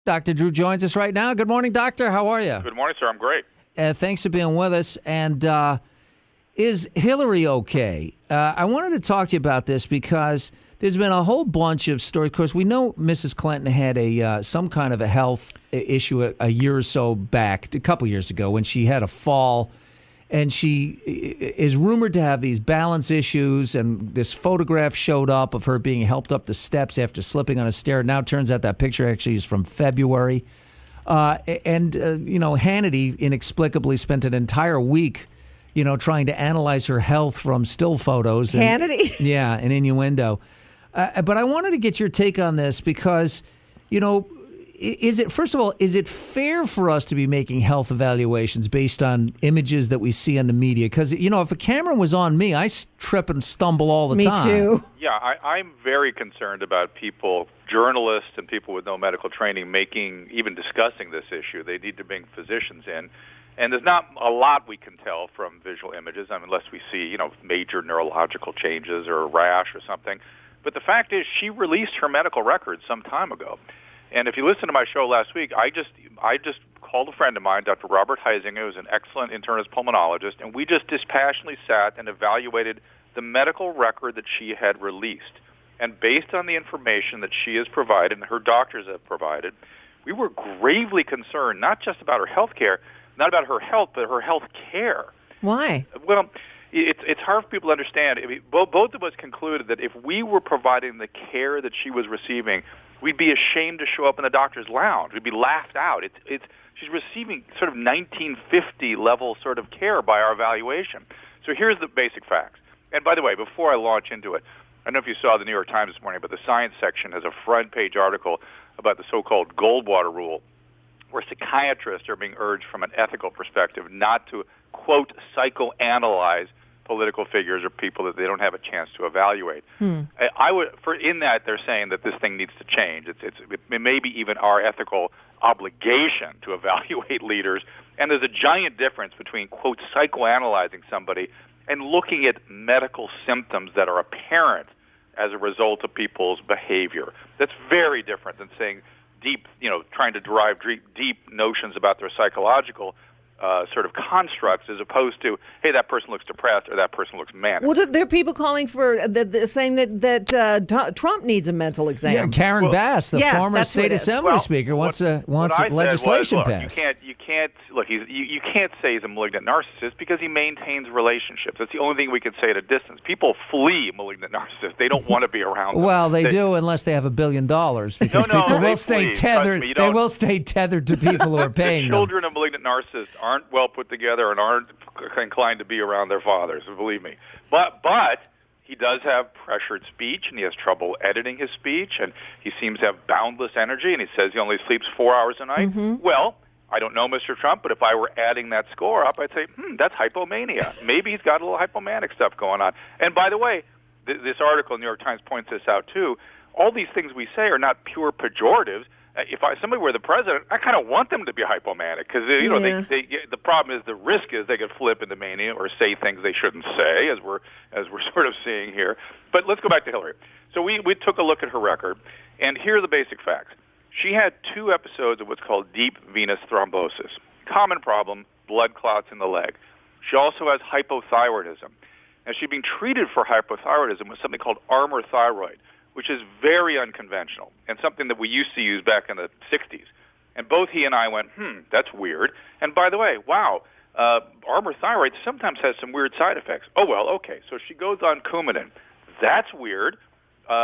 Dr. Drew joins us right now. Good morning, doctor. How are you? Good morning, sir. I'm great. Thanks for being with us. And is Hillary okay? I wanted to talk to you about this because there's been a whole bunch of stories. Of course, we know Mrs. Clinton had some kind of a health issue a year or so back, a couple years ago, when she had a fall. And she is rumored to have these balance issues, and this photograph showed up of her being helped up the steps after slipping on a stair. Now it turns out that picture actually is from February. Hannity inexplicably spent an entire week, trying to analyze her health from still photos. Hannity? Yeah, an innuendo. But I wanted to get your take on this because, first of all, is it fair for us to be making health evaluations based on images that we see in the media? Because, if a camera was on me, I trip and stumble all the time. Me too. Yeah, I'm very concerned about people, journalists and people with no medical training, even discussing this issue. They need to bring physicians in. And there's not a lot we can tell from visual images, unless we see, major neurological changes or a rash or something. But the fact is, she released her medical records some time ago. And if you listen to my show last week, I just called a friend of mine, Dr. Robert Heisinger, who's an excellent internist pulmonologist, and we just dispassionately sat and evaluated the medical record that she had released. And based on the information that she has provided and her doctors have provided, we were gravely concerned, not just about her health care, not about her health, but her health care. Why? Well, it's hard for people to understand. I mean, both of us concluded that if we were providing the care that she was receiving, we'd be ashamed to show up in the doctor's lounge. We'd be laughed out. She's receiving sort of 1950 level sort of care by our evaluation. So here's the basic facts. And by the way, before I launch into it, I don't know if you saw the New York Times this morning, but the science section has a front page article about the so-called Goldwater rule, where psychiatrists are being urged from an ethical perspective not to, quote, psychoanalyze political figures or people that they don't have a chance to evaluate. In that they're saying that this thing needs to change. It may be even our ethical obligation to evaluate leaders. And there's a giant difference between, quote, psychoanalyzing somebody and looking at medical symptoms that are apparent as a result of people's behavior. That's very different than saying trying to derive deep notions about their psychological sort of constructs, as opposed to, hey, that person looks depressed or that person looks manic. Well, there are people calling for saying that Trump needs a mental exam. Yeah, Karen Bass, the former state assembly speaker, wants legislation passed. You can't say he's a malignant narcissist because he maintains relationships. That's the only thing we can say at a distance. People flee malignant narcissists. They don't want to be around them. Well, they do unless they have $1 billion. Because people will stay tethered. They will stay tethered to people who are paying them. Children of malignant narcissists aren't well put together and aren't inclined to be around their fathers, believe me. But he does have pressured speech, and he has trouble editing his speech, and he seems to have boundless energy, and he says he only sleeps 4 hours a night. Mm-hmm. Well, I don't know Mr. Trump, but if I were adding that score up, I'd say, that's hypomania. Maybe he's got a little hypomanic stuff going on. And by the way, this article in the New York Times points this out too. All these things we say are not pure pejoratives. If somebody were the president, I kind of want them to be hypomanic because the problem is the risk is they could flip into mania or say things they shouldn't say, as we're sort of seeing here. But let's go back to Hillary. So we took a look at her record, and here are the basic facts. She had 2 episodes of what's called deep venous thrombosis, common problem, blood clots in the leg. She also has hypothyroidism. Now, she's being treated for hypothyroidism with something called armor thyroid, which is very unconventional and something that we used to use back in the 60s. And both he and I went, that's weird. And by the way, wow, armor thyroid sometimes has some weird side effects. Oh, well, okay. So she goes on Coumadin. That's weird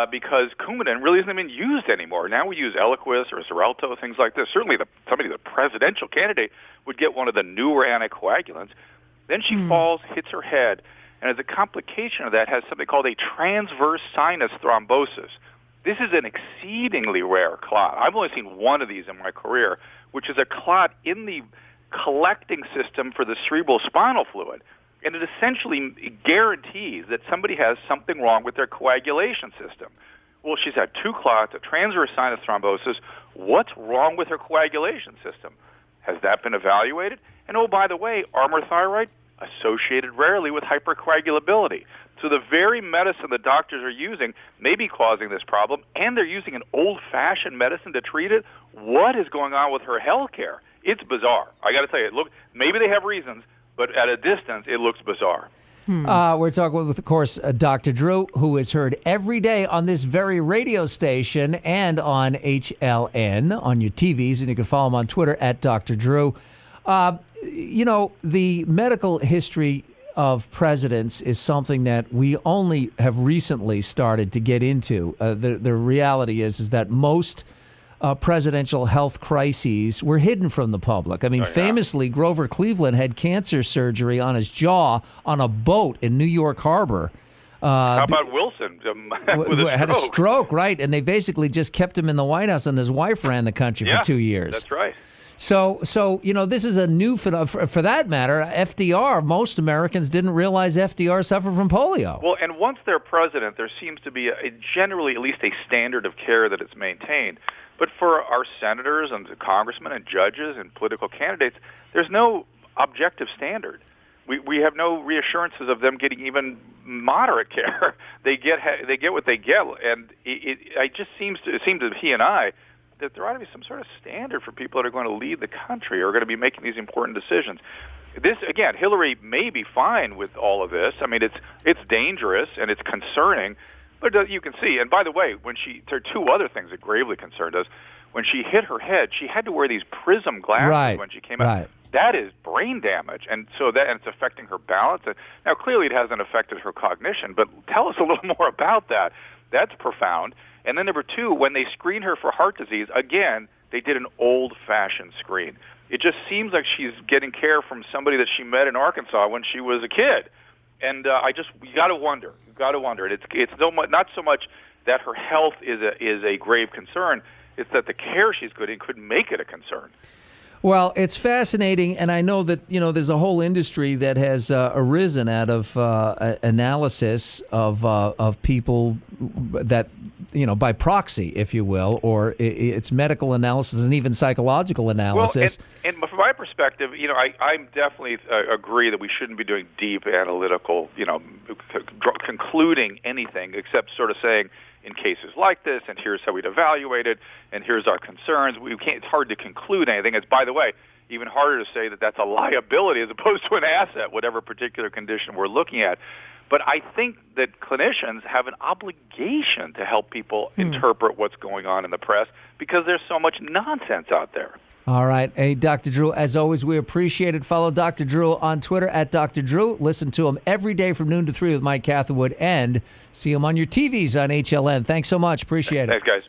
because Coumadin really isn't even used anymore. Now we use Eliquis or Xarelto, things like this. Certainly the presidential candidate would get one of the newer anticoagulants. Then she falls, hits her head, and as a complication of that has something called a transverse sinus thrombosis. This is an exceedingly rare clot. I've only seen one of these in my career, which is a clot in the collecting system for the cerebral spinal fluid. And it essentially guarantees that somebody has something wrong with their coagulation system. Well, she's had 2 clots, a transverse sinus thrombosis. What's wrong with her coagulation system? Has that been evaluated? And oh, by the way, armor thyroid, associated rarely with hypercoagulability. So the very medicine the doctors are using may be causing this problem, and they're using an old-fashioned medicine to treat it. What is going on with her health care? It's bizarre. I got to tell you, look, maybe they have reasons, but at a distance, it looks bizarre. We're talking with, of course, Dr. Drew, who is heard every day on this very radio station and on HLN on your TVs, and you can follow him on Twitter at Dr. Drew. You know, the medical history of presidents is something that we only have recently started to get into. The reality is that most presidential health crises were hidden from the public. I mean, famously, Grover Cleveland had cancer surgery on his jaw on a boat in New York Harbor. How about Wilson? Had a stroke, right? And they basically just kept him in the White House, and his wife ran the country for 2 years. That's right. So you know, this is a new phenomenon. For that matter, FDR, most Americans didn't realize FDR suffered from polio. Well, and once they're president, there seems to be generally at least a standard of care that is maintained. But for our senators and the congressmen and judges and political candidates, there's no objective standard. We have no reassurances of them getting even moderate care. They get what they get, and it just seems to he and I that there ought to be some sort of standard for people that are going to lead the country or are going to be making these important decisions. This, again, Hillary may be fine with all of this. I mean, it's dangerous and it's concerning, but you can see. And by the way, there are two other things that gravely concerned us. When she hit her head, she had to wear these prism glasses when she came out. Right. That is brain damage, and it's affecting her balance. Now, clearly, it hasn't affected her cognition, but tell us a little more about that. That's profound. And then number two, when they screened her for heart disease, again, they did an old-fashioned screen. It just seems like she's getting care from somebody that she met in Arkansas when she was a kid. And you got to wonder. And it's not so much that her health is a grave concern. It's that the care she's getting could make it a concern. Well, it's fascinating, and I know that, you know, there's a whole industry that has arisen out of analysis of people that, you know, by proxy, if you will, or it's medical analysis and even psychological analysis. Well, and from my perspective, you know, I definitely agree that we shouldn't be doing deep analytical, you know, concluding anything except sort of saying, in cases like this, and here's how we'd evaluate it, and here's our concerns. It's hard to conclude anything. It's, by the way, even harder to say that that's a liability as opposed to an asset, whatever particular condition we're looking at. But I think that clinicians have an obligation to help people interpret what's going on in the press because there's so much nonsense out there. All right. Hey, Dr. Drew, as always, we appreciate it. Follow Dr. Drew on Twitter at Dr. Drew. Listen to him every day from noon to 3 with Mike Catherwood, and see him on your TVs on HLN. Thanks so much. Appreciate it. Thanks, guys.